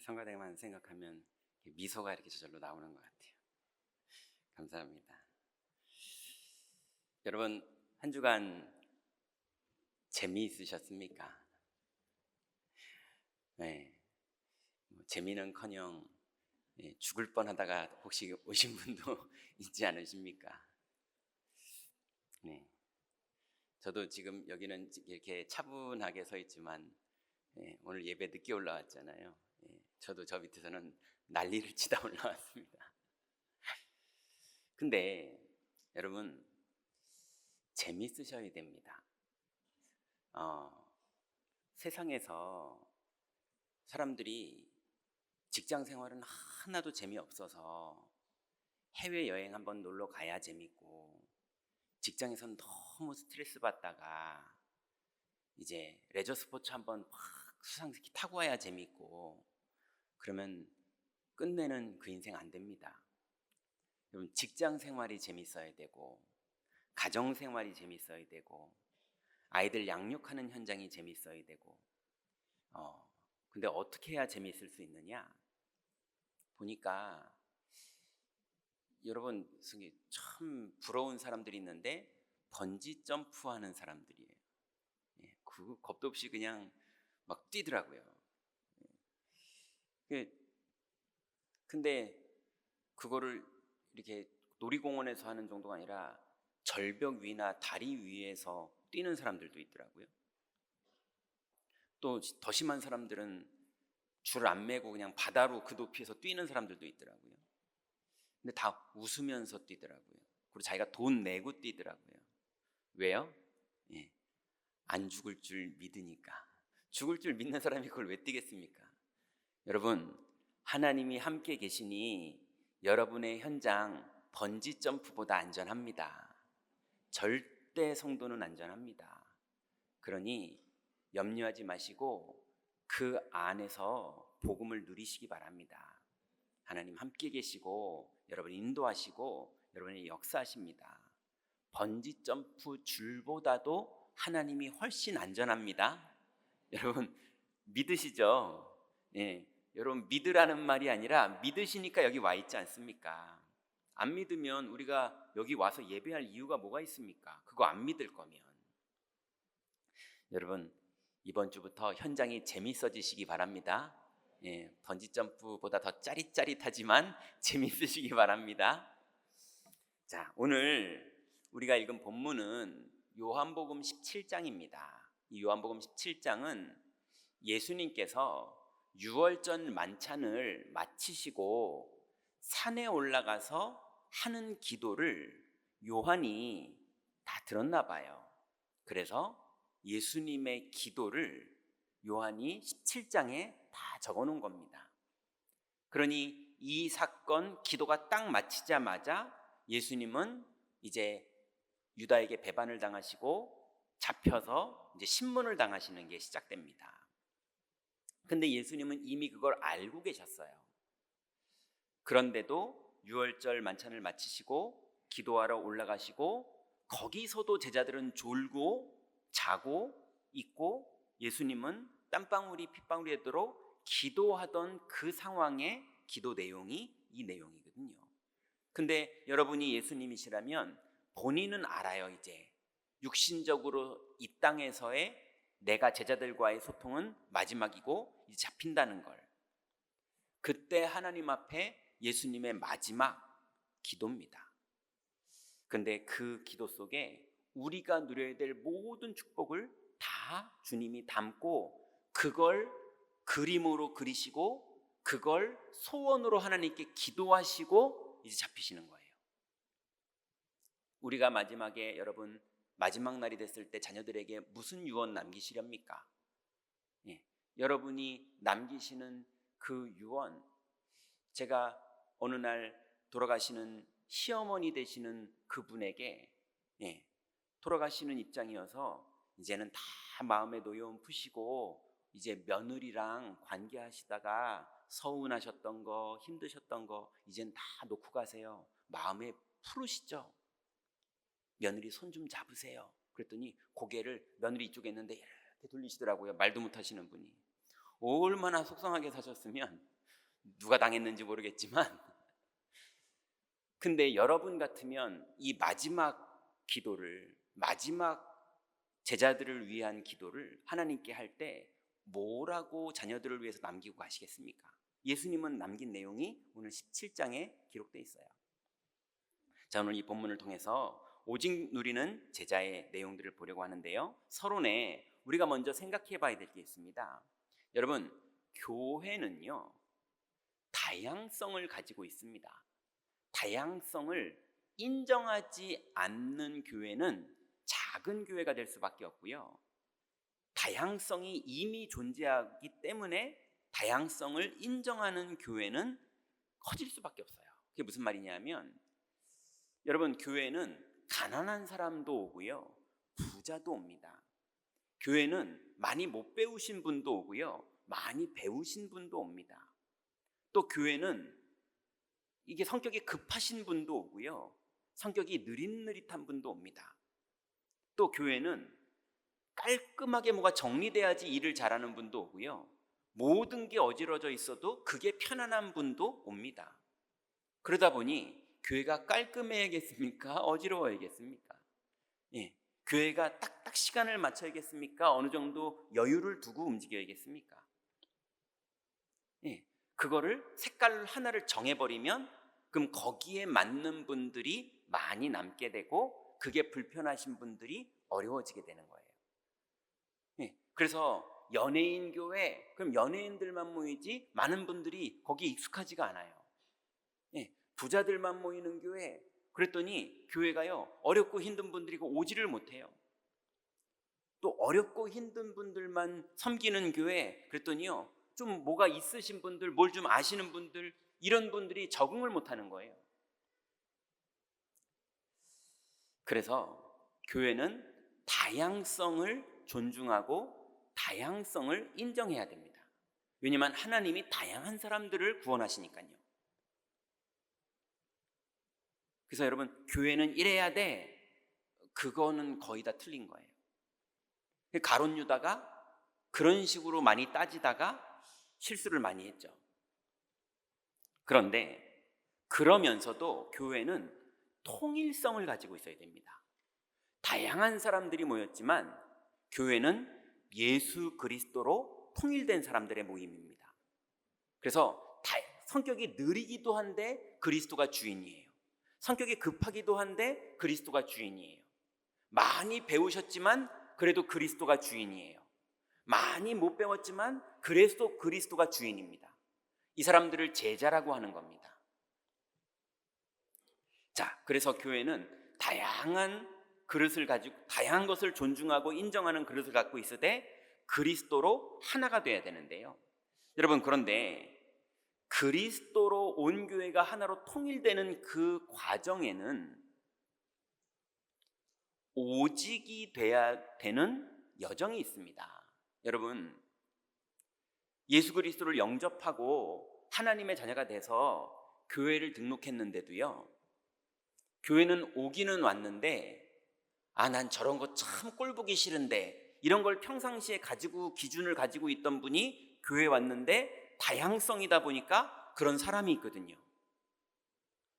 성가대만 생각하면 미소가 이렇게 저절로 나오는 것 같아요. 감사합니다. 여러분, 한 주간 재미있으셨습니까? 네, 재미는커녕 죽을 뻔하다가 혹시 오신 분도 있지 않으십니까? 네, 저도 지금 여기는 이렇게 차분하게 서 있지만 오늘 예배 늦게 올라왔잖아요. 저도 저 밑에서는 난리를 치다 올라왔습니다. 근데 여러분, 재밌으셔야 됩니다. 세상에서 사람들이 직장 생활은 하나도 재미없어서 해외여행 한번 놀러 가야 재밌고, 직장에서는 너무 스트레스 받다가 이제 레저 스포츠 한번 막 수상스키 타고 와야 재밌고, 그러면 끝내는 그 인생 안 됩니다. 그럼 직장 생활이 재밌어야 되고, 가정 생활이 재밌어야 되고, 아이들 양육하는 현장이 재밌어야 되고, 근데 어떻게 해야 재밌을 수 있느냐? 보니까 여러분 참 부러운 사람들이 있는데 번지 점프하는 사람들이에요. 그 겁도 없이 그냥 막 뛰더라고요. 근데 그거를 이렇게 놀이공원에서 하는 정도가 아니라 절벽 위나 다리 위에서 뛰는 사람들도 있더라고요. 또 더 심한 사람들은 줄 안 매고 그냥 바다로 그 높이에서 뛰는 사람들도 있더라고요. 근데 다 웃으면서 뛰더라고요. 그리고 자기가 돈 내고 뛰더라고요. 왜요? 안 죽을 줄 믿으니까. 죽을 줄 믿는 사람이 그걸 왜 뛰겠습니까? 여러분, 하나님이 함께 계시니 여러분의 현장 번지 점프보다 안전합니다. 절대 성도는 안전합니다. 그러니 염려하지 마시고 그 안에서 복음을 누리시기 바랍니다. 하나님 함께 계시고 여러분 인도하시고 여러분이 역사하십니다. 번지 점프 줄보다도 하나님이 훨씬 안전합니다. 여러분 믿으시죠? 여러분 믿으라는 말이 아니라 믿으시니까 여기 와 있지 않습니까? 안 믿으면 우리가 여기 와서 예배할 이유가 뭐가 있습니까? 그거 안 믿을 거면. 여러분 이번 주부터 현장이 재밌어지시기 바랍니다. 번지점프보다 더 짜릿짜릿하지만 재밌으시기 바랍니다. 자, 오늘 우리가 읽은 본문은 요한복음 17장입니다. 이 요한복음 17장은 예수님께서 유월절 만찬을 마치시고 산에 올라가서 하는 기도를 요한이 다 들었나 봐요. 그래서 예수님의 기도를 요한이 17장에 다 적어 놓은 겁니다. 그러니 이 사건 기도가 딱 마치자마자 예수님은 이제 유다에게 배반을 당하시고 잡혀서 이제 신문을 당하시는 게 시작됩니다. 근데 예수님은 이미 그걸 알고 계셨어요. 그런데도 유월절 만찬을 마치시고 기도하러 올라가시고 거기서도 제자들은 졸고 자고 있고 예수님은 땀방울이 핏방울이 되도록 기도하던 그 상황의 기도 내용이 이 내용이거든요. 근데 여러분이 예수님이시라면 본인은 알아요. 이제 육신적으로 이 땅에서의 내가 제자들과의 소통은 마지막이고 이제 잡힌다는 걸. 그때 하나님 앞에 예수님의 마지막 기도입니다. 근데 그 기도 속에 우리가 누려야 될 모든 축복을 다 주님이 담고 그걸 그림으로 그리시고 그걸 소원으로 하나님께 기도하시고 이제 잡히시는 거예요. 우리가 마지막에 여러분 마지막 날이 됐을 때 자녀들에게 무슨 유언 남기시렵니까? 여러분이 남기시는 그 유언, 제가 어느 날 돌아가시는 시어머니 되시는 그분에게 돌아가시는 입장이어서 이제는 다 마음의 노여움 푸시고 이제 며느리랑 관계하시다가 서운하셨던 거 힘드셨던 거 이젠 다 놓고 가세요. 마음에 푸르시죠? 며느리 손 좀 잡으세요. 그랬더니 고개를 며느리 이쪽에 있는데 이렇게 돌리시더라고요. 말도 못하시는 분이. 얼마나 속상하게 사셨으면, 누가 당했는지 모르겠지만, 근데 여러분 같으면 이 마지막 기도를, 마지막 제자들을 위한 기도를 하나님께 할 때 뭐라고 자녀들을 위해서 남기고 가시겠습니까? 예수님은 남긴 내용이 오늘 17장에 기록되어 있어요. 자, 오늘 이 본문을 통해서 오직 누리는 제자의 내용들을 보려고 하는데요, 서론에 우리가 먼저 생각해 봐야 될 게 있습니다. 여러분, 교회는요 다양성을 가지고 있습니다. 다양성을 인정하지 않는 교회는 작은 교회가 될 수밖에 없고요, 다양성이 이미 존재하기 때문에 다양성을 인정하는 교회는 커질 수밖에 없어요. 그게 무슨 말이냐면, 여러분, 교회는 가난한 사람도 오고요, 부자도 옵니다. 교회는 많이 못 배우신 분도 오고요, 많이 배우신 분도 옵니다. 또 교회는 이게 성격이 급하신 분도 오고요, 성격이 느릿느릿한 분도 옵니다. 또 교회는 깔끔하게 뭐가 정리돼야지 일을 잘하는 분도 오고요, 모든 게 어지러져 있어도 그게 편안한 분도 옵니다. 그러다 보니 교회가 깔끔해야겠습니까? 어지러워야겠습니까? 예, 교회가 딱딱 시간을 맞춰야겠습니까? 어느 정도 여유를 두고 움직여야겠습니까? 예, 그거를 색깔 하나를 정해버리면 그럼 거기에 맞는 분들이 많이 남게 되고, 그게 불편하신 분들이 어려워지게 되는 거예요. 예, 그래서 연예인 교회, 그럼 연예인들만 모이지 많은 분들이 거기에 익숙하지가 않아요. 예, 부자들만 모이는 교회, 그랬더니 교회가요 어렵고 힘든 분들이 오지를 못해요. 또 어렵고 힘든 분들만 섬기는 교회, 그랬더니요 좀 뭐가 있으신 분들, 뭘 좀 아시는 분들, 이런 분들이 적응을 못하는 거예요. 그래서 교회는 다양성을 존중하고 다양성을 인정해야 됩니다. 왜냐하면 하나님이 다양한 사람들을 구원하시니까요. 그래서 여러분, 교회는 이래야 돼, 그거는 거의 다 틀린 거예요. 가룟 유다가 그런 식으로 많이 따지다가 실수를 많이 했죠. 그런데 그러면서도 교회는 통일성을 가지고 있어야 됩니다. 다양한 사람들이 모였지만 교회는 예수 그리스도로 통일된 사람들의 모임입니다. 그래서 성격이 느리기도 한데 그리스도가 주인이에요. 성격이 급하기도 한데 그리스도가 주인이에요. 많이 배우셨지만 그래도 그리스도가 주인이에요. 많이 못 배웠지만 그래도 그리스도가 주인입니다. 이 사람들을 제자라고 하는 겁니다. 자, 그래서 교회는 다양한 그릇을 가지고, 다양한 것을 존중하고 인정하는 그릇을 갖고 있으되 그리스도로 하나가 돼야 되는데요, 여러분, 그런데 그리스도로 온 교회가 하나로 통일되는 그 과정에는 오직이 돼야 되는 여정이 있습니다. 여러분, 예수 그리스도를 영접하고 하나님의 자녀가 돼서 교회를 등록했는데도요, 교회는 오기는 왔는데 난 저런 거 참 꼴보기 싫은데, 이런 걸 평상시에 가지고 기준을 가지고 있던 분이 교회에 왔는데 다양성이다 보니까 그런 사람이 있거든요.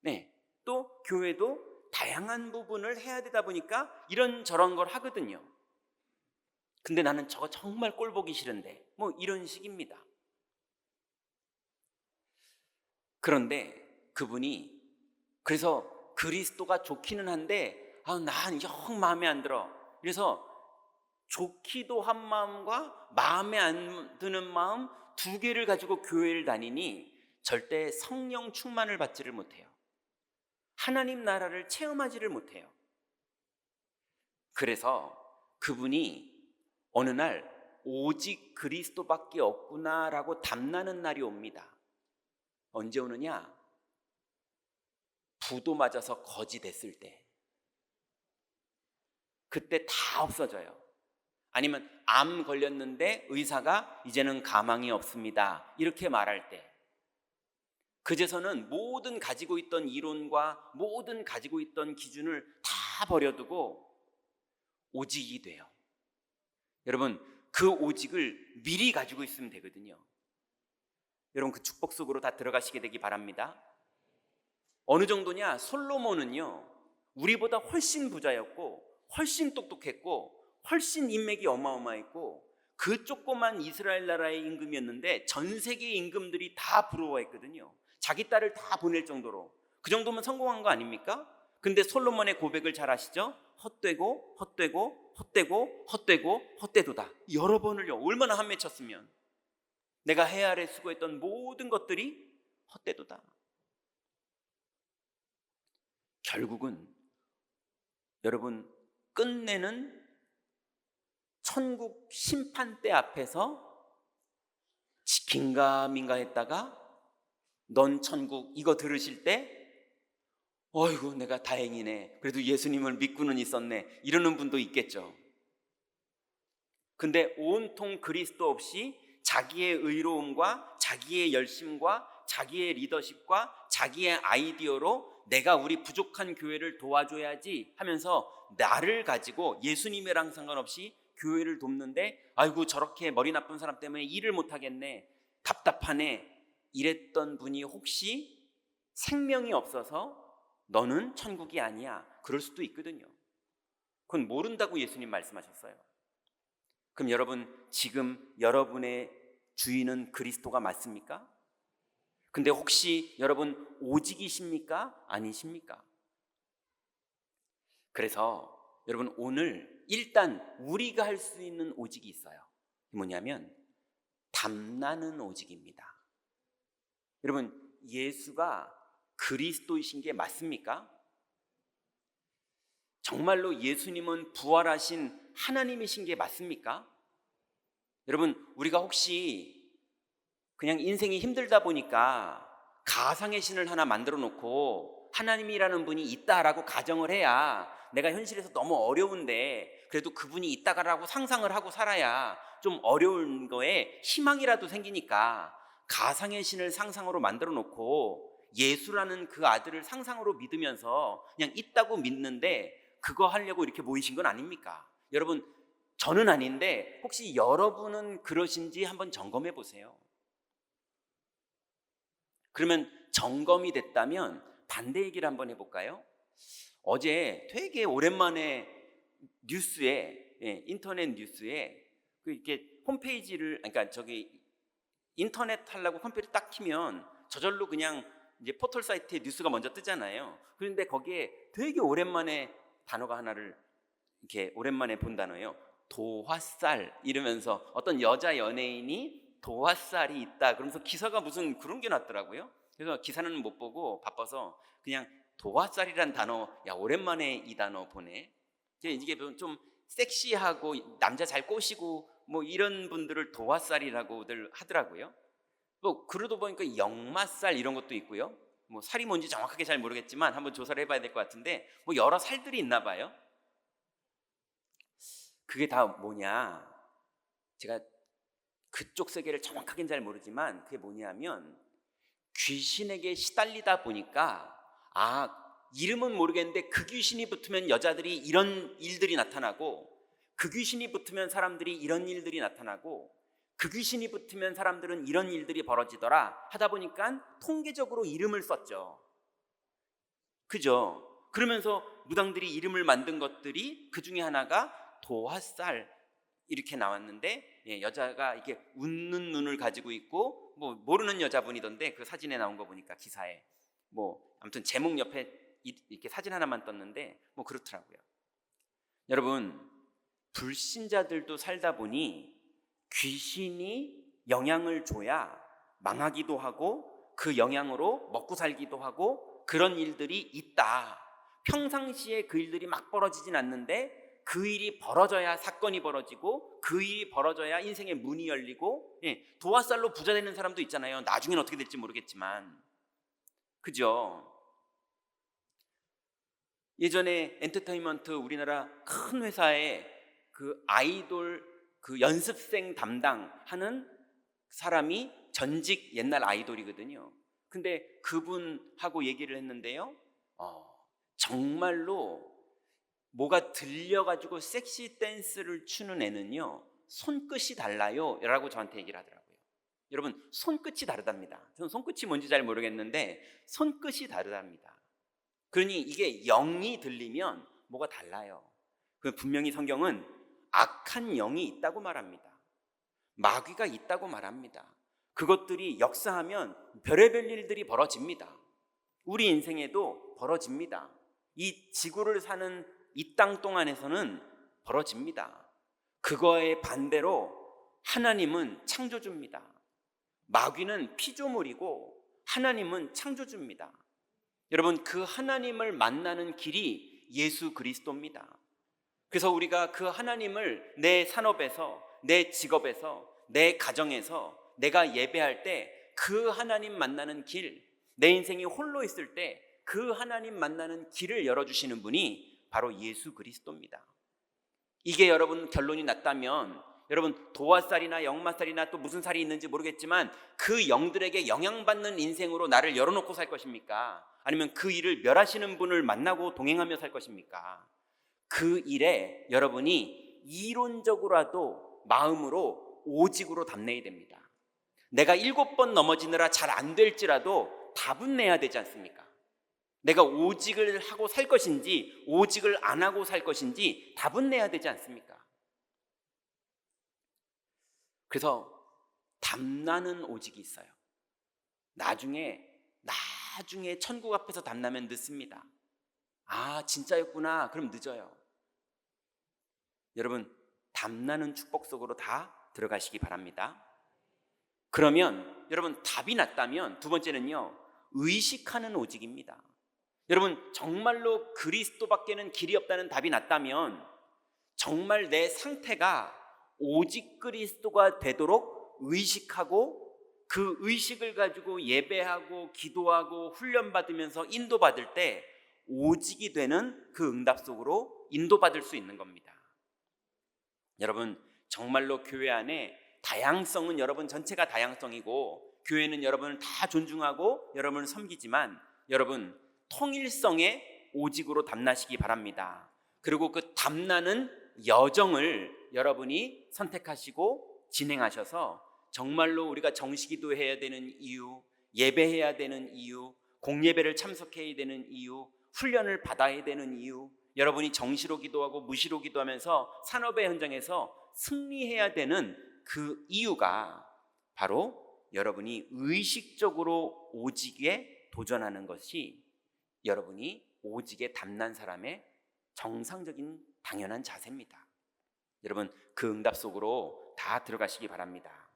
네, 또 교회도 다양한 부분을 해야 되다 보니까 이런저런 걸 하거든요. 근데 나는 저거 정말 꼴보기 싫은데, 뭐 이런 식입니다. 그런데 그분이, 그래서 그리스도가 좋기는 한데 난 영 마음에 안 들어, 그래서 좋기도 한 마음과 마음에 안 드는 마음 두 개를 가지고 교회를 다니니 절대 성령 충만을 받지를 못해요. 하나님 나라를 체험하지를 못해요. 그래서 그분이 어느 날 오직 그리스도밖에 없구나라고 담나는 날이 옵니다. 언제 오느냐? 부도 맞아서 거지 됐을 때. 그때 다 없어져요. 아니면 암 걸렸는데 의사가 이제는 가망이 없습니다, 이렇게 말할 때, 그제서는 모든 가지고 있던 이론과 모든 가지고 있던 기준을 다 버려두고 오직이 돼요. 여러분, 그 오직을 미리 가지고 있으면 되거든요. 여러분 그 축복 속으로 다 들어가시게 되기 바랍니다. 어느 정도냐? 솔로몬은요 우리보다 훨씬 부자였고 훨씬 똑똑했고 훨씬 인맥이 어마어마했고 그 조그만 이스라엘 나라의 임금이었는데 전 세계 임금들이 다 부러워했거든요. 자기 딸을 다 보낼 정도로. 그 정도면 성공한 거 아닙니까? 근데 솔로몬의 고백을 잘 아시죠? 헛되고 헛되고 헛되고 헛되고 헛되도다. 여러 번을요. 얼마나 한맺혔으면. 내가 해 아래 수고했던 모든 것들이 헛되도다. 결국은 여러분 끝내는 천국 심판대 앞에서 긴가민가 했다가 넌 천국 이거 들으실 때 어이구 내가 다행이네, 그래도 예수님을 믿고는 있었네, 이러는 분도 있겠죠. 근데 온통 그리스도 없이 자기의 의로움과 자기의 열심과 자기의 리더십과 자기의 아이디어로 내가 우리 부족한 교회를 도와줘야지 하면서 나를 가지고 예수님이랑 상관없이 교회를 돕는데 아이고 저렇게 머리 나쁜 사람 때문에 일을 못하겠네, 답답하네, 이랬던 분이 혹시 생명이 없어서 너는 천국이 아니야 그럴 수도 있거든요. 그건 모른다고 예수님 말씀하셨어요. 그럼 여러분 지금 여러분의 주인은 그리스도가 맞습니까? 근데 혹시 여러분 오직이십니까? 아니십니까? 그래서 여러분 오늘 일단 우리가 할 수 있는 오직이 있어요. 뭐냐면 담나는 오직입니다. 여러분 예수가 그리스도이신 게 맞습니까? 정말로 예수님은 부활하신 하나님이신 게 맞습니까? 여러분 우리가 혹시 그냥 인생이 힘들다 보니까 가상의 신을 하나 만들어 놓고 하나님이라는 분이 있다라고 가정을 해야 내가 현실에서 너무 어려운데 그래도 그분이 있다라고 상상을 하고 살아야 좀 어려운 거에 희망이라도 생기니까 가상의 신을 상상으로 만들어 놓고 예수라는 그 아들을 상상으로 믿으면서 그냥 있다고 믿는데 그거 하려고 이렇게 모이신 건 아닙니까? 여러분 저는 아닌데 혹시 여러분은 그러신지 한번 점검해 보세요. 그러면 점검이 됐다면 반대 얘기를 한번 해볼까요? 어제 되게 오랜만에 뉴스에 인터넷 뉴스에 이렇게 홈페이지를 그러니까 저기 인터넷 하려고 컴퓨터 딱 키면 저절로 그냥 이제 포털 사이트에 뉴스가 먼저 뜨잖아요. 그런데 거기에 되게 오랜만에 단어가 하나를 이렇게 오랜만에 본 단어예요. 도화살 이러면서 어떤 여자 연예인이 도화살이 있다 그러면서 기사가 무슨 그런 게 났더라고요. 그래서 기사는 못 보고 바빠서 그냥 도화살이란 단어, 야 오랜만에 이 단어 보네. 이게 좀 섹시하고 남자 잘 꼬시고 뭐 이런 분들을 도화살이라고들 하더라고요. 뭐 그러다 보니까 역마살 이런 것도 있고요. 뭐 살이 뭔지 정확하게 잘 모르겠지만 한번 조사를 해봐야 될 것 같은데 뭐 여러 살들이 있나 봐요. 그게 다 뭐냐? 제가 그쪽 세계를 정확하게는 잘 모르지만 그게 뭐냐면 귀신에게 시달리다 보니까 이름은 모르겠는데 그 귀신이 붙으면 여자들이 이런 일들이 나타나고 그 귀신이 붙으면 사람들이 이런 일들이 나타나고 그 귀신이 붙으면 사람들은 이런 일들이 벌어지더라 하다 보니까 통계적으로 이름을 썼죠. 그죠? 그러면서 무당들이 이름을 만든 것들이 그 중에 하나가 도화살 이렇게 나왔는데 여자가 이렇게 웃는 눈을 가지고 있고 뭐 모르는 여자분이던데 그 사진에 나온 거 보니까 기사에 뭐 아무튼 제목 옆에 이렇게 사진 하나만 떴는데 뭐 그렇더라고요. 여러분 불신자들도 살다 보니 귀신이 영향을 줘야 망하기도 하고 그 영향으로 먹고 살기도 하고 그런 일들이 있다. 평상시에 그 일들이 막 벌어지진 않는데 그 일이 벌어져야 사건이 벌어지고 그 일이 벌어져야 인생의 문이 열리고 도화살로 부자 되는 사람도 있잖아요. 나중에는 어떻게 될지 모르겠지만 그죠? 예전에 엔터테인먼트 우리나라 큰 회사에 그 아이돌 그 연습생 담당하는 사람이 전직 옛날 아이돌이거든요. 근데 그분하고 얘기를 했는데요. 정말로 뭐가 들려가지고 섹시 댄스를 추는 애는요 손끝이 달라요 라고 저한테 얘기를 하더라고요. 여러분, 손끝이 다르답니다. 저는 손끝이 뭔지 잘 모르겠는데 손끝이 다르답니다. 그러니 이게 영이 들리면 뭐가 달라요. 분명히 성경은 악한 영이 있다고 말합니다. 마귀가 있다고 말합니다. 그것들이 역사하면 별의별 일들이 벌어집니다. 우리 인생에도 벌어집니다. 이 지구를 사는 이 땅 동안에서는 벌어집니다. 그거에 반대로 하나님은 창조주입니다. 마귀는 피조물이고 하나님은 창조주입니다. 여러분, 그 하나님을 만나는 길이 예수 그리스도입니다. 그래서 우리가 그 하나님을 내 산업에서, 내 직업에서, 내 가정에서 내가 예배할 때 그 하나님 만나는 길, 내 인생이 홀로 있을 때 그 하나님 만나는 길을 열어주시는 분이 바로 예수 그리스도입니다. 이게 여러분 결론이 났다면, 여러분 도화살이나 역마살이나 또 무슨 살이 있는지 모르겠지만 그 영들에게 영향받는 인생으로 나를 열어놓고 살 것입니까? 아니면 그 일을 멸하시는 분을 만나고 동행하며 살 것입니까? 그 일에 여러분이 이론적으로라도 마음으로 오직으로 답내야 됩니다. 내가 7번 넘어지느라 잘 안 될지라도 답은 내야 되지 않습니까? 내가 오직을 하고 살 것인지 오직을 안 하고 살 것인지 답은 내야 되지 않습니까? 그래서 답나는 오직이 있어요. 나중에 천국 앞에서 답나면 늦습니다. 아, 진짜였구나. 그럼 늦어요. 여러분, 답나는 축복 속으로 다 들어가시기 바랍니다. 그러면 여러분 답이 났다면 두 번째는요, 의식하는 오직입니다. 여러분, 정말로 그리스도밖에는 길이 없다는 답이 났다면 정말 내 상태가 오직 그리스도가 되도록 의식하고 그 의식을 가지고 예배하고 기도하고 훈련받으면서 인도받을 때 오직이 되는 그 응답 속으로 인도받을 수 있는 겁니다. 여러분, 정말로 교회 안에 다양성은 여러분 전체가 다양성이고 교회는 여러분을 다 존중하고 여러분을 섬기지만 여러분 통일성의 오직으로 답나시기 바랍니다. 그리고 그 답나는 여정을 여러분이 선택하시고 진행하셔서 정말로 우리가 정식기도 해야 되는 이유, 예배해야 되는 이유, 공예배를 참석해야 되는 이유, 훈련을 받아야 되는 이유, 여러분이 정시로 기도하고 무시로 기도하면서 산업의 현장에서 승리해야 되는 그 이유가 바로 여러분이 의식적으로 오직에 도전하는 것이 여러분이 오직에 담난 사람의 정상적인 당연한 자세입니다. 여러분, 그 응답 속으로 다 들어가시기 바랍니다.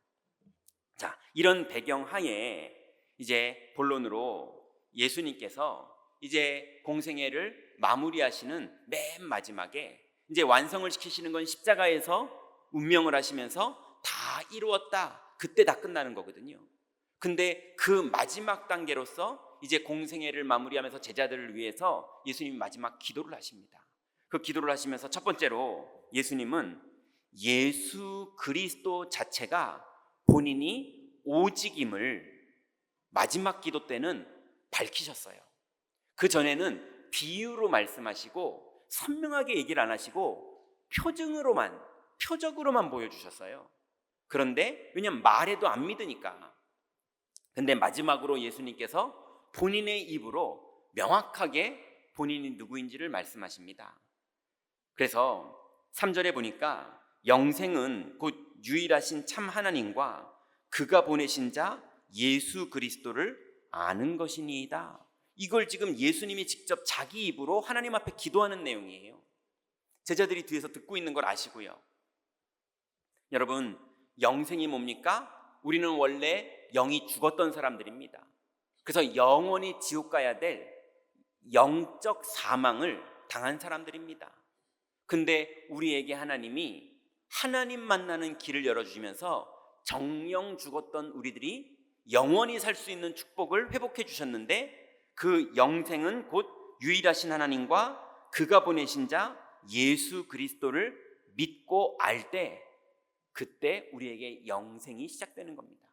자, 이런 배경 하에 이제 본론으로 예수님께서 이제 공생애를 마무리하시는 맨 마지막에 이제 완성을 시키시는 건 십자가에서 운명을 하시면서 다 이루었다, 그때 다 끝나는 거거든요. 근데 그 마지막 단계로서 이제 공생애를 마무리하면서 제자들을 위해서 예수님이 마지막 기도를 하십니다. 그 기도를 하시면서 첫 번째로 예수님은 예수 그리스도 자체가 본인이 오직임을 마지막 기도 때는 밝히셨어요. 그 전에는 비유로 말씀하시고 선명하게 얘기를 안 하시고 표적으로만 보여주셨어요. 그런데 왜냐면 말해도 안 믿으니까. 근데 마지막으로 예수님께서 본인의 입으로 명확하게 본인이 누구인지를 말씀하십니다. 그래서 3절에 보니까 영생은 곧 유일하신 참 하나님과 그가 보내신 자 예수 그리스도를 아는 것이니이다. 이걸 지금 예수님이 직접 자기 입으로 하나님 앞에 기도하는 내용이에요. 제자들이 뒤에서 듣고 있는 걸 아시고요. 여러분, 영생이 뭡니까? 우리는 원래 영이 죽었던 사람들입니다. 그래서 영원히 지옥 가야 될 영적 사망을 당한 사람들입니다. 근데 우리에게 하나님이 하나님 만나는 길을 열어주시면서 정령 죽었던 우리들이 영원히 살 수 있는 축복을 회복해 주셨는데, 그 영생은 곧 유일하신 하나님과 그가 보내신 자 예수 그리스도를 믿고 알 때, 그때 우리에게 영생이 시작되는 겁니다.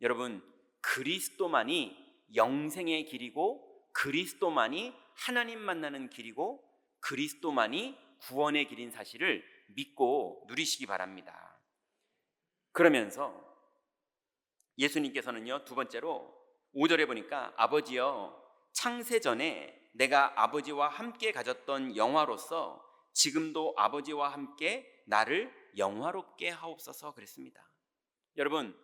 여러분, 그리스도만이 영생의 길이고 그리스도만이 하나님 만나는 길이고 그리스도만이 구원의 길인 사실을 믿고 누리시기 바랍니다. 그러면서 예수님께서는요, 두 번째로 5절에 보니까 아버지여, 창세전에 내가 아버지와 함께 가졌던 영화로서 지금도 아버지와 함께 나를 영화롭게 하옵소서 그랬습니다. 여러분,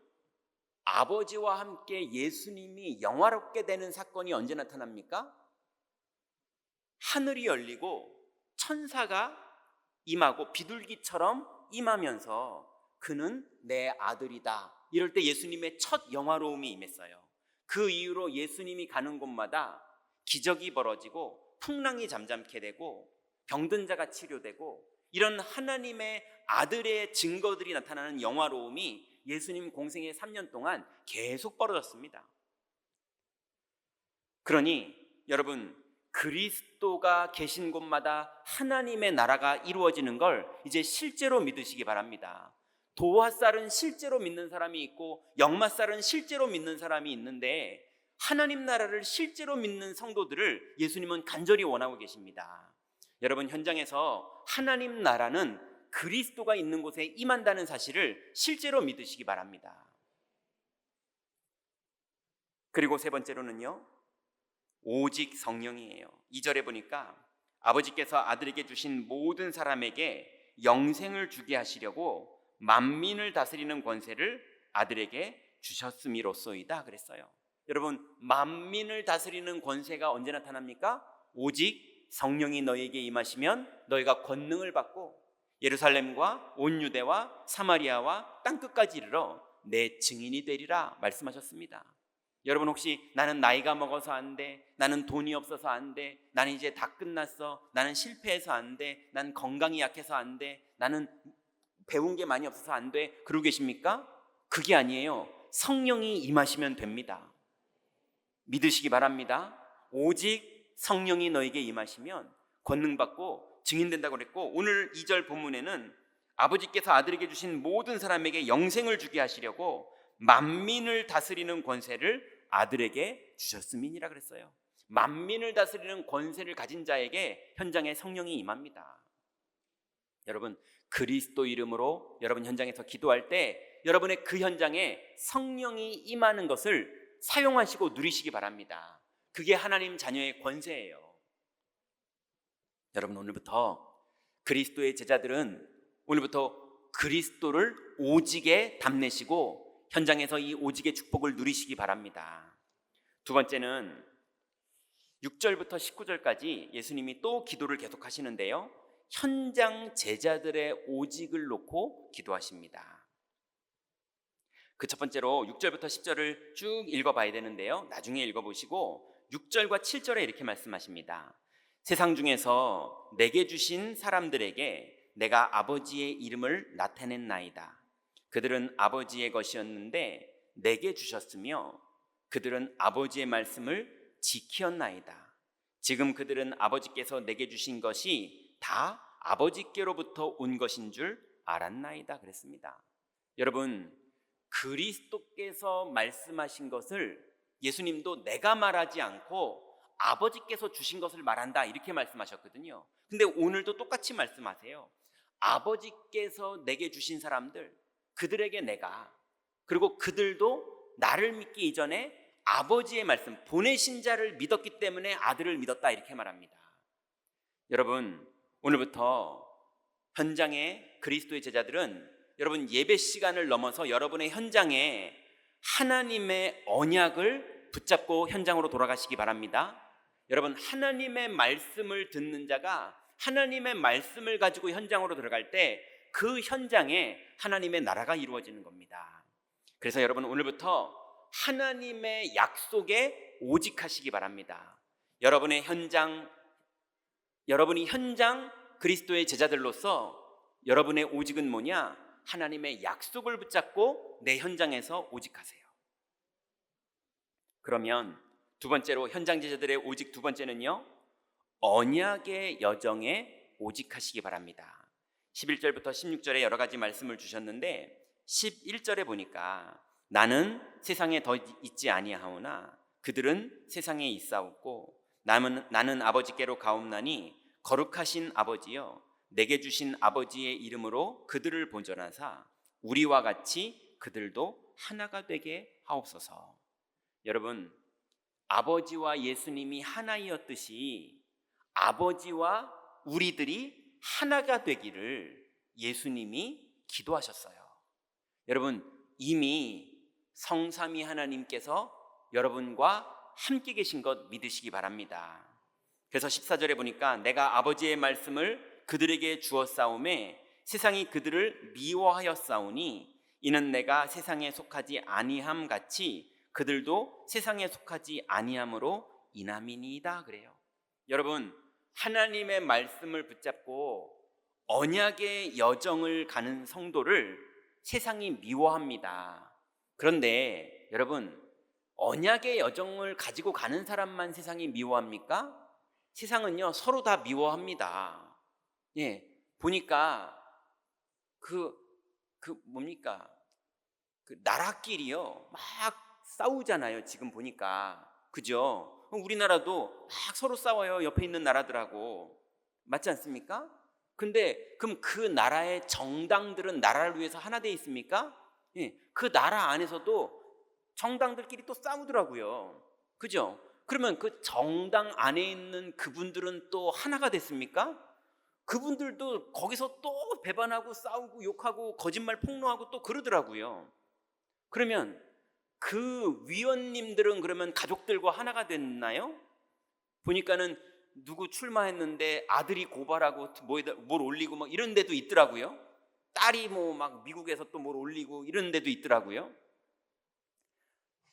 아버지와 함께 예수님이 영화롭게 되는 사건이 언제 나타납니까? 하늘이 열리고 천사가 임하고 비둘기처럼 임하면서 그는 내 아들이다, 이럴 때 예수님의 첫 영화로움이 임했어요. 그 이후로 예수님이 가는 곳마다 기적이 벌어지고 풍랑이 잠잠케 되고 병든 자가 치료되고 이런 하나님의 아들의 증거들이 나타나는 영화로움이 예수님 공생의 3년 동안 계속 벌어졌습니다. 그러니 여러분, 그리스도가 계신 곳마다 하나님의 나라가 이루어지는 걸 이제 실제로 믿으시기 바랍니다. 도화살은 실제로 믿는 사람이 있고 역마살은 실제로 믿는 사람이 있는데 하나님 나라를 실제로 믿는 성도들을 예수님은 간절히 원하고 계십니다. 여러분, 현장에서 하나님 나라는 그리스도가 있는 곳에 임한다는 사실을 실제로 믿으시기 바랍니다. 그리고 세 번째로는요, 오직 성령이에요. 2절에 보니까 아버지께서 아들에게 주신 모든 사람에게 영생을 주게 하시려고 만민을 다스리는 권세를 아들에게 주셨음이로소이다 그랬어요. 여러분, 만민을 다스리는 권세가 언제 나타납니까? 오직 성령이 너희에게 임하시면 너희가 권능을 받고 예루살렘과 온 유대와 사마리아와 땅끝까지 이르러 내 증인이 되리라 말씀하셨습니다. 여러분, 혹시 나는 나이가 먹어서 안 돼, 나는 돈이 없어서 안 돼, 나는 이제 다 끝났어, 나는 실패해서 안 돼, 난 건강이 약해서 안 돼, 나는 배운 게 많이 없어서 안 돼, 그러고 계십니까? 그게 아니에요. 성령이 임하시면 됩니다. 믿으시기 바랍니다. 오직 성령이 너에게 임하시면 권능 받고 증인된다고 그랬고, 오늘 2절 본문에는 아버지께서 아들에게 주신 모든 사람에게 영생을 주게 하시려고 만민을 다스리는 권세를 아들에게 주셨음이니라 그랬어요. 만민을 다스리는 권세를 가진 자에게 현장에 성령이 임합니다. 여러분, 그리스도 이름으로 여러분 현장에서 기도할 때 여러분의 그 현장에 성령이 임하는 것을 사용하시고 누리시기 바랍니다. 그게 하나님 자녀의 권세예요. 여러분, 오늘부터 그리스도의 제자들은 오늘부터 그리스도를 오직에 담내시고 현장에서 이 오직의 축복을 누리시기 바랍니다. 두 번째는 6절부터 19절까지 예수님이 또 기도를 계속 하시는데요, 현장 제자들의 오직을 놓고 기도하십니다. 그 첫 번째로 6절부터 10절을 쭉 읽어봐야 되는데요, 나중에 읽어보시고 6절과 7절에 이렇게 말씀하십니다. 세상 중에서 내게 주신 사람들에게 내가 아버지의 이름을 나타냈나이다. 그들은 아버지의 것이었는데 내게 주셨으며 그들은 아버지의 말씀을 지켰나이다. 지금 그들은 아버지께서 내게 주신 것이 다 아버지께로부터 온 것인 줄 알았나이다 그랬습니다. 여러분, 그리스도께서 말씀하신 것을 예수님도 내가 말하지 않고 아버지께서 주신 것을 말한다 이렇게 말씀하셨거든요. 근데 오늘도 똑같이 말씀하세요. 아버지께서 내게 주신 사람들, 그들에게 내가, 그리고 그들도 나를 믿기 이전에 아버지의 말씀, 보내신 자를 믿었기 때문에 아들을 믿었다 이렇게 말합니다. 여러분, 오늘부터 현장의 그리스도의 제자들은 여러분 예배 시간을 넘어서 여러분의 현장에 하나님의 언약을 붙잡고 현장으로 돌아가시기 바랍니다. 여러분, 하나님의 말씀을 듣는 자가 하나님의 말씀을 가지고 현장으로 들어갈 때 그 현장에 하나님의 나라가 이루어지는 겁니다. 그래서 여러분, 오늘부터 하나님의 약속에 오직하시기 바랍니다. 여러분이 현장 그리스도의 제자들로서 여러분의 오직은 뭐냐? 하나님의 약속을 붙잡고 내 현장에서 오직하세요. 그러면 두 번째로 현장 제자들의 오직 두 번째는요, 언약의 여정에 오직하시기 바랍니다. 11절부터 16절에 여러 가지 말씀을 주셨는데 11절에 보니까 나는 세상에 더 있지 아니하오나 그들은 세상에 있사옵고 나는 아버지께로 가옵나니 거룩하신 아버지여 내게 주신 아버지의 이름으로 그들을 본전하사 우리와 같이 그들도 하나가 되게 하옵소서. 여러분, 아버지와 예수님이 하나이었듯이 아버지와 우리들이 하나가 되기를 예수님이 기도하셨어요. 여러분, 이미 성삼위 하나님께서 여러분과 함께 계신 것 믿으시기 바랍니다. 그래서 14절에 보니까 내가 아버지의 말씀을 그들에게 주었사오매 세상이 그들을 미워하였사오니 이는 내가 세상에 속하지 아니함 같이 그들도 세상에 속하지 아니함으로 인함이니이다 그래요. 여러분, 하나님의 말씀을 붙잡고 언약의 여정을 가는 성도를 세상이 미워합니다. 그런데 여러분, 언약의 여정을 가지고 가는 사람만 세상이 미워합니까? 세상은요 서로 다 미워합니다. 예, 보니까 뭡니까? 그 나라끼리요 막 싸우잖아요. 지금 보니까 그죠? 우리나라도 막 서로 싸워요. 옆에 있는 나라들하고. 맞지 않습니까? 근데 그럼 그 나라의 정당들은 나라를 위해서 하나 돼 있습니까? 예, 그 나라 안에서도 정당들끼리 또 싸우더라고요. 그죠? 그러면 그 정당 안에 있는 그분들은 또 하나가 됐습니까? 그분들도 거기서 또 배반하고 싸우고 욕하고 거짓말 폭로하고 또 그러더라고요. 그러면 그 위원님들은 그러면 가족들과 하나가 됐나요? 보니까는 누구 출마했는데 아들이 고발하고 뭘 올리고 막 이런 데도 있더라고요. 딸이 뭐 막 미국에서 또 뭘 올리고 이런 데도 있더라고요.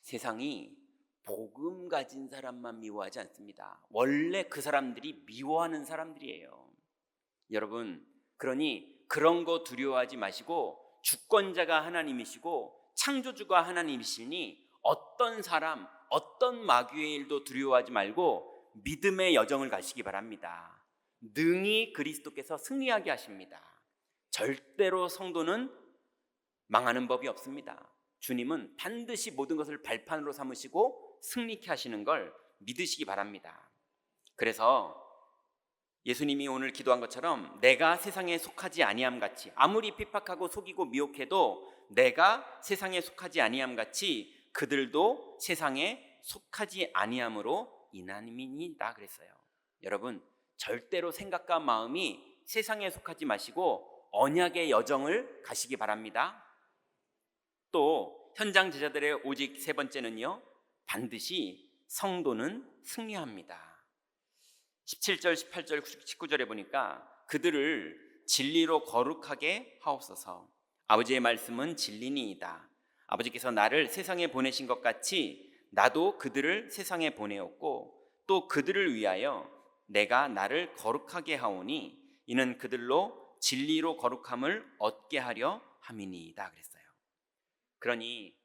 세상이 복음 가진 사람만 미워하지 않습니다. 원래 그 사람들이 미워하는 사람들이에요. 여러분, 그러니 그런 거 두려워하지 마시고 주권자가 하나님이시고 창조주가 하나님이시니 어떤 사람, 어떤 마귀의 일도 두려워하지 말고 믿음의 여정을 가시기 바랍니다. 능히 그리스도께서 승리하게 하십니다. 절대로 성도는 망하는 법이 없습니다. 주님은 반드시 모든 것을 발판으로 삼으시고 승리케 하시는 걸 믿으시기 바랍니다. 그래서 예수님이 오늘 기도한 것처럼 내가 세상에 속하지 아니함 같이, 아무리 핍박하고 속이고 미혹해도 내가 세상에 속하지 아니함 같이 그들도 세상에 속하지 아니함으로 인함이니이다 그랬어요. 여러분, 절대로 생각과 마음이 세상에 속하지 마시고 언약의 여정을 가시기 바랍니다. 또 현장 제자들의 오직 세 번째는요, 반드시 성도는 승리합니다. 17절, 18절, 19절에 보니까 그들을 진리로 거룩하게 하옵소서. 아버지의 말씀은 진리니이다. 아버지께서 나를 세상에 보내신 것 같이 나도 그들을 세상에 보내었고 또 그들을 위하여 내가 나를 거룩하게 하오니 이는 그들로 진리로 거룩함을 얻게 하려 함이니이다 그랬어요. 그러니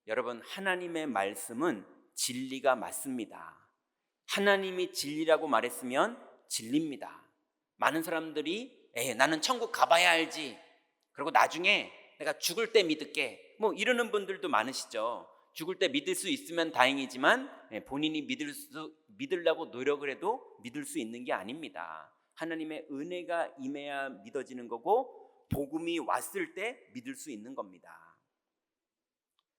여러분, 하나님의 말씀은 진리가 맞습니다. 하나님이 진리라고 말했으면 진리입니다. 많은 사람들이 나는 천국 가봐야 알지, 그리고 나중에 내가 죽을 때 믿을게, 뭐 이러는 분들도 많으시죠. 죽을 때 믿을 수 있으면 다행이지만 본인이 믿으려고 노력을 해도 믿을 수 있는 게 아닙니다. 하나님의 은혜가 임해야 믿어지는 거고 복음이 왔을 때 믿을 수 있는 겁니다.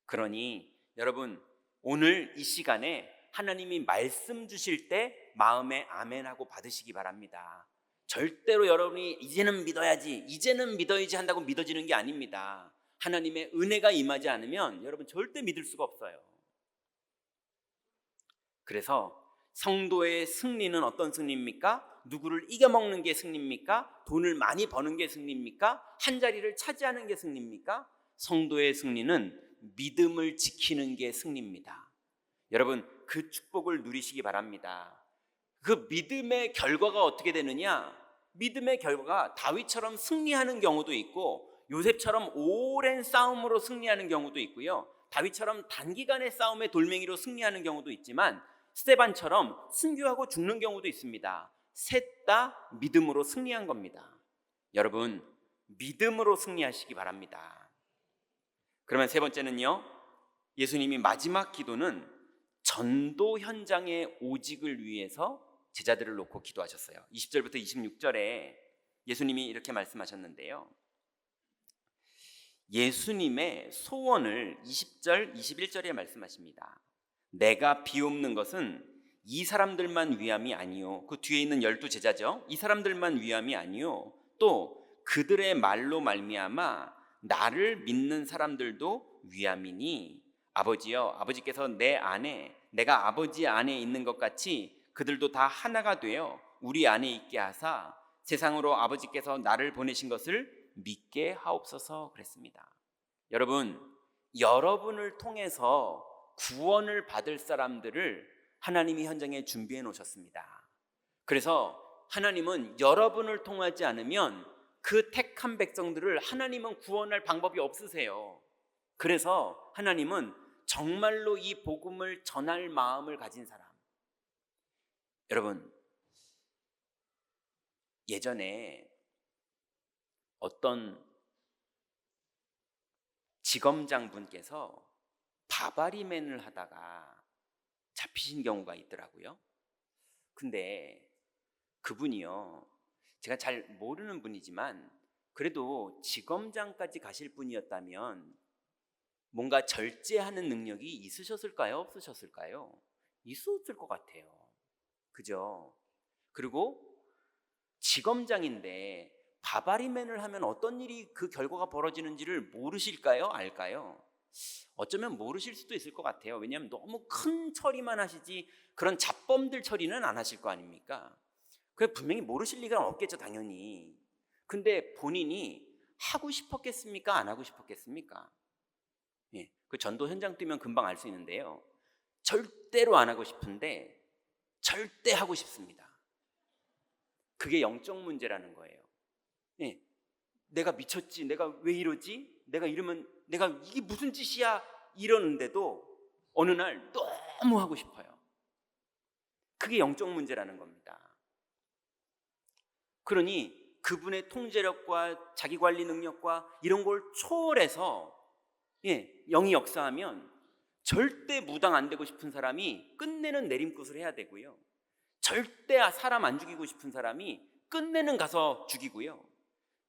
그러니 여러분, 오늘 이 시간에 하나님이 말씀 주실 때 마음에 아멘하고 받으시기 바랍니다. 절대로 여러분이 이제는 믿어야지 한다고 믿어지는 게 아닙니다. 하나님의 은혜가 임하지 않으면 여러분 절대 믿을 수가 없어요. 그래서 성도의 승리는 어떤 승리입니까? 누구를 이겨먹는 게 승리입니까? 돈을 많이 버는 게 승리입니까? 한 자리를 차지하는 게 승리입니까? 성도의 승리는 믿음을 지키는 게 승리입니다. 여러분, 그 축복을 누리시기 바랍니다. 그 믿음의 결과가 어떻게 되느냐? 믿음의 결과가 다윗처럼 승리하는 경우도 있고 요셉처럼 오랜 싸움으로 승리하는 경우도 있고요, 다윗처럼 단기간의 싸움의 돌멩이로 승리하는 경우도 있지만 스데반처럼 순교하고 죽는 경우도 있습니다. 셋 다 믿음으로 승리한 겁니다. 여러분, 믿음으로 승리하시기 바랍니다. 그러면 세 번째는요, 예수님이 마지막 기도는 전도 현장의 오직을 위해서 제자들을 놓고 기도하셨어요. 20절부터 26절에 예수님이 이렇게 말씀하셨는데요, 예수님의 소원을 20절, 21절에 말씀하십니다. 내가 비옵는 것은 이 사람들만 위함이 아니요. 그 뒤에 있는 12제자죠. 이 사람들만 위함이 아니요. 또 그들의 말로 말미암아 나를 믿는 사람들도 위함이니 아버지여, 아버지께서 내 안에 내가 아버지 안에 있는 것 같이 그들도 다 하나가 되어 우리 안에 있게 하사 세상으로 아버지께서 나를 보내신 것을 믿게 하옵소서 그랬습니다. 여러분, 여러분을 통해서 구원을 받을 사람들을 하나님이 현장에 준비해 놓으셨습니다. 그래서 하나님은 여러분을 통하지 않으면 그 택한 백성들을 하나님은 구원할 방법이 없으세요. 그래서 하나님은 정말로 이 복음을 전할 마음을 가진 사람. 여러분, 예전에 어떤 지검장 분께서 바바리맨을 하다가 잡히신 경우가 있더라고요. 근데 그분이요, 제가 잘 모르는 분이지만 그래도 지검장까지 가실 분이었다면 뭔가 절제하는 능력이 있으셨을까요? 없으셨을까요? 있었을 것 같아요. 그죠? 그리고 지검장인데 바바리맨을 하면 어떤 일이 그 결과가 벌어지는지를 모르실까요? 알까요? 어쩌면 모르실 수도 있을 것 같아요. 왜냐하면 너무 큰 처리만 하시지 그런 잡범들 처리는 안 하실 거 아닙니까? 그래 분명히 모르실 리가 없겠죠, 당연히. 근데 본인이 하고 싶었겠습니까? 안 하고 싶었겠습니까? 예, 그 전도 현장 뛰면 금방 알 수 있는데요. 절대로 안 하고 싶은데 절대 하고 싶습니다. 그게 영적 문제라는 거예요. 예, 내가 미쳤지, 내가 왜 이러지, 내가 이러면 내가 이게 무슨 짓이야 이러는데도 어느 날 너무 하고 싶어요. 그게 영적 문제라는 겁니다. 그러니 그분의 통제력과 자기관리 능력과 이런 걸 초월해서 영이 역사하면 절대 무당 안 되고 싶은 사람이 끝내는 내림굿을 해야 되고요, 절대 사람 안 죽이고 싶은 사람이 끝내는 가서 죽이고요,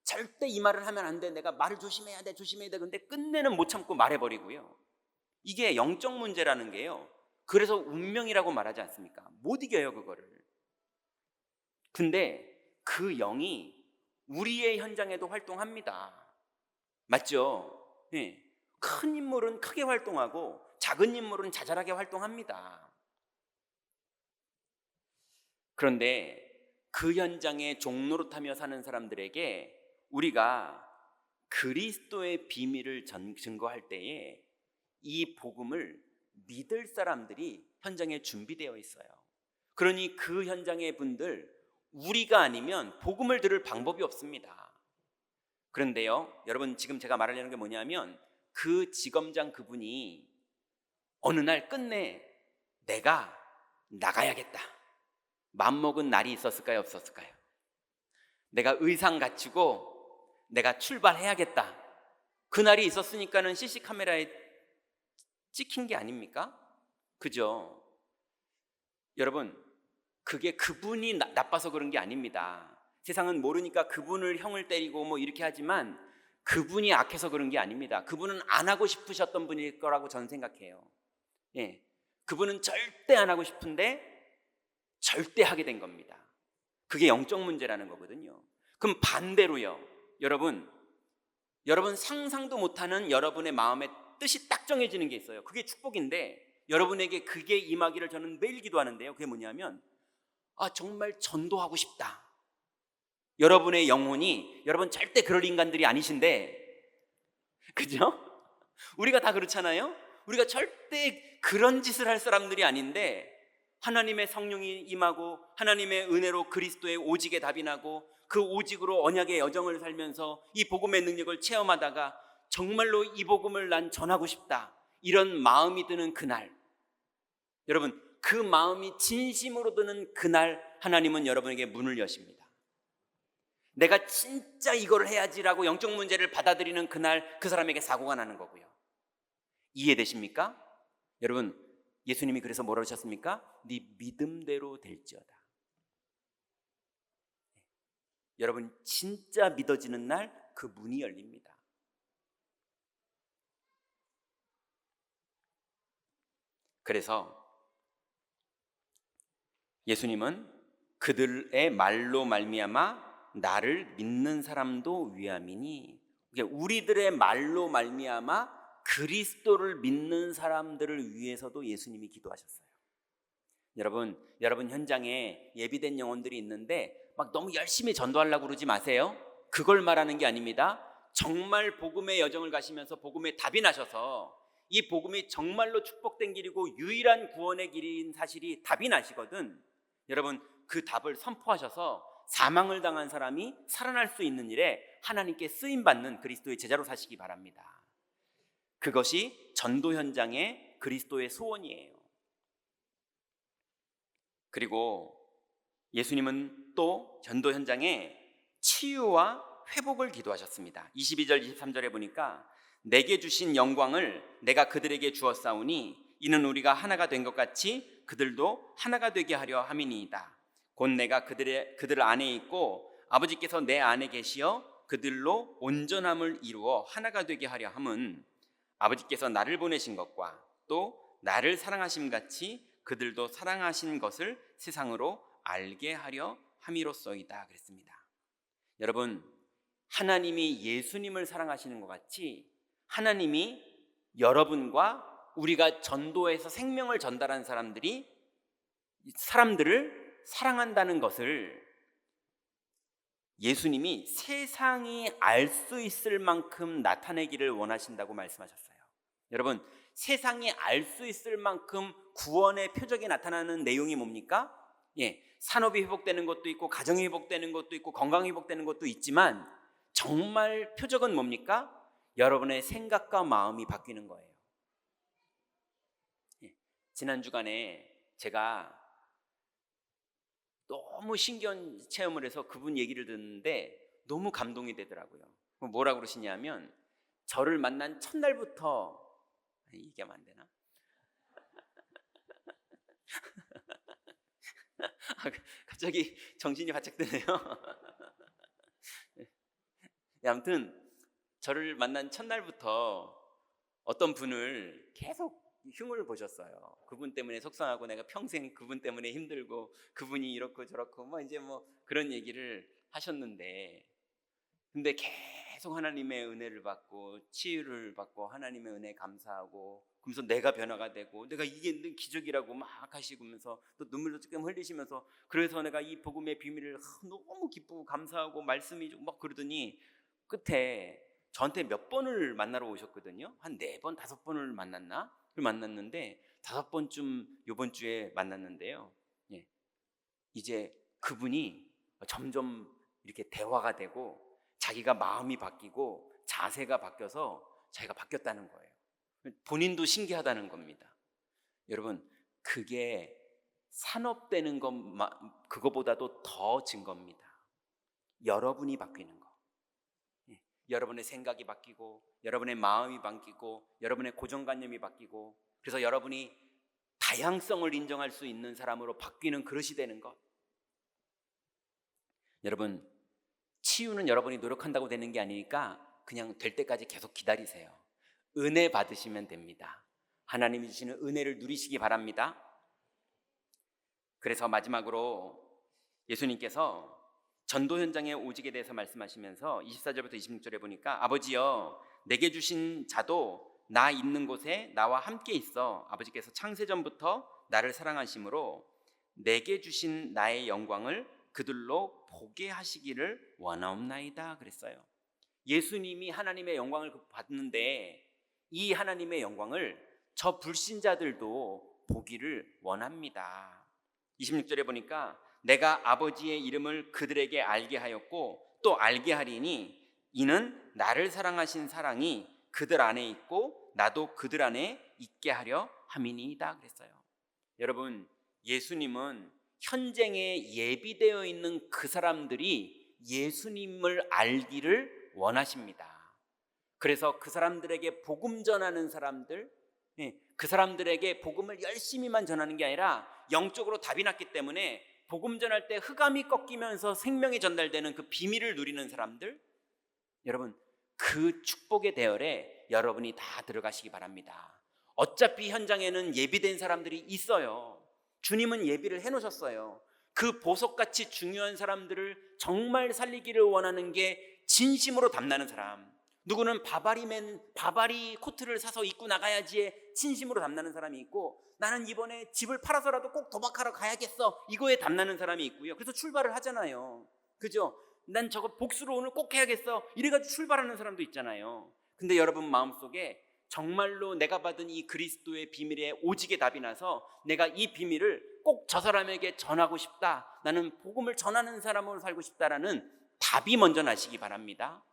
절대 이 말을 하면 안 돼, 내가 말을 조심해야 돼, 조심해야 돼, 근데 끝내는 못 참고 말해버리고요. 이게 영적 문제라는 게요, 그래서 운명이라고 말하지 않습니까? 못 이겨요, 그거를. 근데 그 영이 우리의 현장에도 활동합니다. 맞죠? 네. 큰 인물은 크게 활동하고 작은 인물은 자잘하게 활동합니다. 그런데 그 현장에 종노릇하며 사는 사람들에게 우리가 그리스도의 비밀을 증거할 때에 이 복음을 믿을 사람들이 현장에 준비되어 있어요. 그러니 그 현장의 분들, 우리가 아니면 복음을 들을 방법이 없습니다. 그런데요, 여러분, 지금 제가 말하려는 게 뭐냐면 그 지검장 그분이 어느 날 끝내 내가 나가야겠다 맘먹은 날이 있었을까요? 없었을까요? 내가 의상 갖추고 내가 출발해야겠다, 그 날이 있었으니까는 CC 카메라에 찍힌 게 아닙니까? 그죠? 여러분, 그게 그분이 나빠서 그런 게 아닙니다. 세상은 모르니까 그분을 형을 때리고 뭐 이렇게 하지만 그분이 악해서 그런 게 아닙니다. 그분은 안 하고 싶으셨던 분일 거라고 저는 생각해요. 예, 그분은 절대 안 하고 싶은데 절대 하게 된 겁니다. 그게 영적 문제라는 거거든요. 그럼 반대로요, 여러분 상상도 못하는 여러분의 마음의 뜻이 딱 정해지는 게 있어요. 그게 축복인데 여러분에게 그게 임하기를 저는 매일 기도하는데요. 그게 뭐냐면 정말 전도하고 싶다. 여러분의 영혼이, 여러분 절대 그럴 인간들이 아니신데, 그죠? 우리가 다 그렇잖아요. 우리가 절대 그런 짓을 할 사람들이 아닌데 하나님의 성령이 임하고 하나님의 은혜로 그리스도의 오직에 답이 나고 그 오직으로 언약의 여정을 살면서 이 복음의 능력을 체험하다가 정말로 이 복음을 난 전하고 싶다, 이런 마음이 드는 그날, 여러분 그 마음이 진심으로 드는 그날 하나님은 여러분에게 문을 여십니다. 내가 진짜 이걸 해야지라고 영적 문제를 받아들이는 그날 그 사람에게 사고가 나는 거고요. 이해되십니까? 여러분, 예수님이 그래서 뭐라고 하셨습니까? 네 믿음대로 될지어다. 여러분 진짜 믿어지는 날 그 문이 열립니다. 그래서 예수님은 그들의 말로 말미암아 나를 믿는 사람도 위함이니, 우리들의 말로 말미암아 그리스도를 믿는 사람들을 위해서도 예수님이 기도하셨어요. 여러분 현장에 예비된 영혼들이 있는데 막 너무 열심히 전도하려고 그러지 마세요. 그걸 말하는 게 아닙니다. 정말 복음의 여정을 가시면서 복음에 답이 나셔서 이 복음이 정말로 축복된 길이고 유일한 구원의 길인 사실이 답이 나시거든. 여러분 그 답을 선포하셔서 사망을 당한 사람이 살아날 수 있는 일에 하나님께 쓰임받는 그리스도의 제자로 사시기 바랍니다. 그것이 전도 현장의 그리스도의 소원이에요. 그리고 예수님은 또 전도 현장에 치유와 회복을 기도하셨습니다. 22절 23절에 보니까 내게 주신 영광을 내가 그들에게 주었사오니 이는 우리가 하나가 된 것 같이 그들도 하나가 되게 하려 함이니이다. 곧 내가 그들 안에 있고 아버지께서 내 안에 계시어 그들로 온전함을 이루어 하나가 되게 하려 함은 아버지께서 나를 보내신 것과 또 나를 사랑하심 같이 그들도 사랑하신 것을 세상으로 알게 하려 함이로써이다 그랬습니다. 여러분, 하나님이 예수님을 사랑하시는 것 같이 하나님이 여러분과 우리가 전도해서 생명을 전달한 사람들을 사랑한다는 것을 예수님이 세상이 알 수 있을 만큼 나타내기를 원하신다고 말씀하셨어요. 여러분, 세상이 알 수 있을 만큼 구원의 표적이 나타나는 내용이 뭡니까? 산업이 회복되는 것도 있고 가정이 회복되는 것도 있고 건강이 회복되는 것도 있지만 정말 표적은 뭡니까? 여러분의 생각과 마음이 바뀌는 거예요. 지난 주간에 제가 너무 신기한 체험을 해서 그분 얘기를 듣는데 너무 감동이 되더라고요. 뭐라고 그러시냐면 저를 만난 첫날부터, 얘기하면 안 되나? 갑자기 정신이 바짝 드네요. 아무튼 저를 만난 첫날부터 어떤 분을 계속 흉을 보셨어요. 그분 때문에 속상하고 내가 평생 그분 때문에 힘들고 그분이 이렇고 저렇고 그런 얘기를 하셨는데, 근데 계속 하나님의 은혜를 받고 치유를 받고 하나님의 은혜에 감사하고 그러면서 내가 변화가 되고 내가 이게 기적이라고 막 하시면서 또 눈물도 조금 흘리시면서 그래서 내가 이 복음의 비밀을 너무 기쁘고 감사하고 말씀이 막 그러더니 끝에 저한테 몇 번을 만나러 오셨거든요. 한 4번, 5번을 만났는데 5번쯤 이번 주에 만났는데요. 이제 그분이 점점 이렇게 대화가 되고 자기가 마음이 바뀌고 자세가 바뀌어서 자기가 바뀌었다는 거예요. 본인도 신기하다는 겁니다. 여러분, 그게 산업되는 그거보다도 더 증거입니다. 여러분이 바뀌는 거. 여러분의 생각이 바뀌고 여러분의 마음이 바뀌고 여러분의 고정관념이 바뀌고 그래서 여러분이 다양성을 인정할 수 있는 사람으로 바뀌는 그릇이 되는 것. 여러분, 치유는 여러분이 노력한다고 되는 게 아니니까 그냥 될 때까지 계속 기다리세요. 은혜 받으시면 됩니다. 하나님이 주시는 은혜를 누리시기 바랍니다. 그래서 마지막으로 예수님께서 전도 현장의 오직에 대해서 말씀하시면서 24절부터 26절에 보니까 아버지여 내게 주신 자도 나 있는 곳에 나와 함께 있어 아버지께서 창세전부터 나를 사랑하심으로 내게 주신 나의 영광을 그들로 보게 하시기를 원하옵나이다 그랬어요. 예수님이 하나님의 영광을 받는데 이 하나님의 영광을 저 불신자들도 보기를 원합니다. 26절에 보니까 내가 아버지의 이름을 그들에게 알게 하였고 또 알게 하리니 이는 나를 사랑하신 사랑이 그들 안에 있고 나도 그들 안에 있게 하려 함이니이다 그랬어요. 여러분, 예수님은 현장에 예비되어 있는 그 사람들이 예수님을 알기를 원하십니다. 그래서 그 사람들에게 복음 전하는 사람들, 그 사람들에게 복음을 열심히만 전하는 게 아니라 영적으로 답이 났기 때문에 복음 전할 때 흑암이 꺾이면서 생명이 전달되는 그 비밀을 누리는 사람들, 여러분 그 축복의 대열에 여러분이 다 들어가시기 바랍니다. 어차피 현장에는 예비된 사람들이 있어요. 주님은 예비를 해놓으셨어요. 그 보석같이 중요한 사람들을 정말 살리기를 원하는 게 진심으로 담나는 사람, 누구는 바바리 코트를 사서 입고 나가야지에 진심으로 담나는 사람이 있고, 나는 이번에 집을 팔아서라도 꼭 도박하러 가야겠어, 이거에 담나는 사람이 있고요. 그래서 출발을 하잖아요. 그죠? 난 저거 복수로 오늘 꼭 해야겠어, 이래가지고 출발하는 사람도 있잖아요. 근데 여러분 마음속에 정말로 내가 받은 이 그리스도의 비밀에 오직의 답이 나서 내가 이 비밀을 꼭 저 사람에게 전하고 싶다, 나는 복음을 전하는 사람으로 살고 싶다라는 답이 먼저 나시기 바랍니다.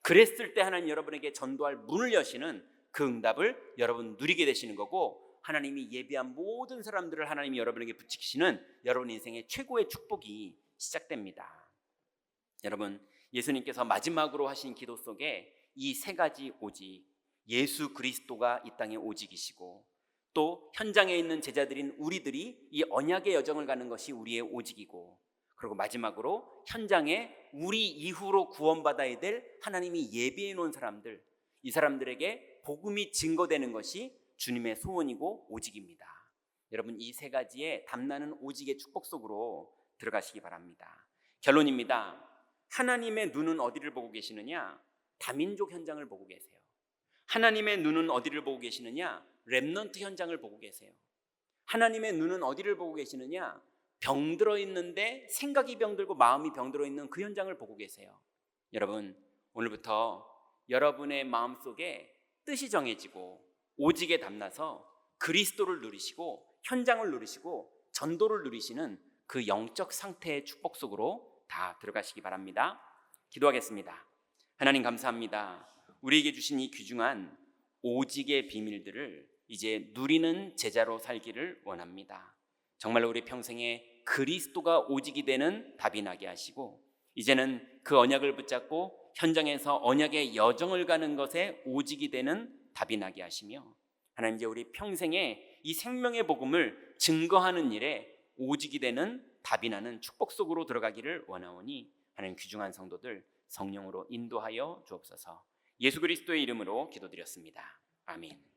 그랬을 때 하나님 여러분에게 전도할 문을 여시는 그 응답을 여러분 누리게 되시는 거고, 하나님이 예비한 모든 사람들을 하나님이 여러분에게 붙이시는 여러분 인생의 최고의 축복이 시작됩니다. 여러분, 예수님께서 마지막으로 하신 기도 속에 이 세 가지 오직, 예수 그리스도가 이 땅의 오직이시고, 또 현장에 있는 제자들인 우리들이 이 언약의 여정을 가는 것이 우리의 오직이고, 그리고 마지막으로 현장에 우리 이후로 구원받아야 될 하나님이 예비해 놓은 사람들, 이 사람들에게 복음이 증거되는 것이 주님의 소원이고 오직입니다. 여러분, 이 세 가지에 담나는 오직의 축복 속으로 들어가시기 바랍니다. 결론입니다. 하나님의 눈은 어디를 보고 계시느냐? 다민족 현장을 보고 계세요. 하나님의 눈은 어디를 보고 계시느냐? 렘넌트 현장을 보고 계세요. 하나님의 눈은 어디를 보고 계시느냐? 병들어 있는데 생각이 병들고 마음이 병들어 있는 그 현장을 보고 계세요. 여러분, 오늘부터 여러분의 마음속에 뜻이 정해지고 오직에 담나서 그리스도를 누리시고 현장을 누리시고 전도를 누리시는 그 영적 상태의 축복 속으로 다 들어가시기 바랍니다. 기도하겠습니다. 하나님 감사합니다. 우리에게 주신 이 귀중한 오직의 비밀들을 이제 누리는 제자로 살기를 원합니다. 정말로 우리 평생에 그리스도가 오직이 되는 답이 나게 하시고, 이제는 그 언약을 붙잡고 현장에서 언약의 여정을 가는 것에 오직이 되는 답이 나게 하시며, 하나님 이제 우리 평생에 이 생명의 복음을 증거하는 일에 오직이 되는 답이 나는 축복 속으로 들어가기를 원하오니, 하나님 귀중한 성도들 성령으로 인도하여 주옵소서. 예수 그리스도의 이름으로 기도드렸습니다. 아멘.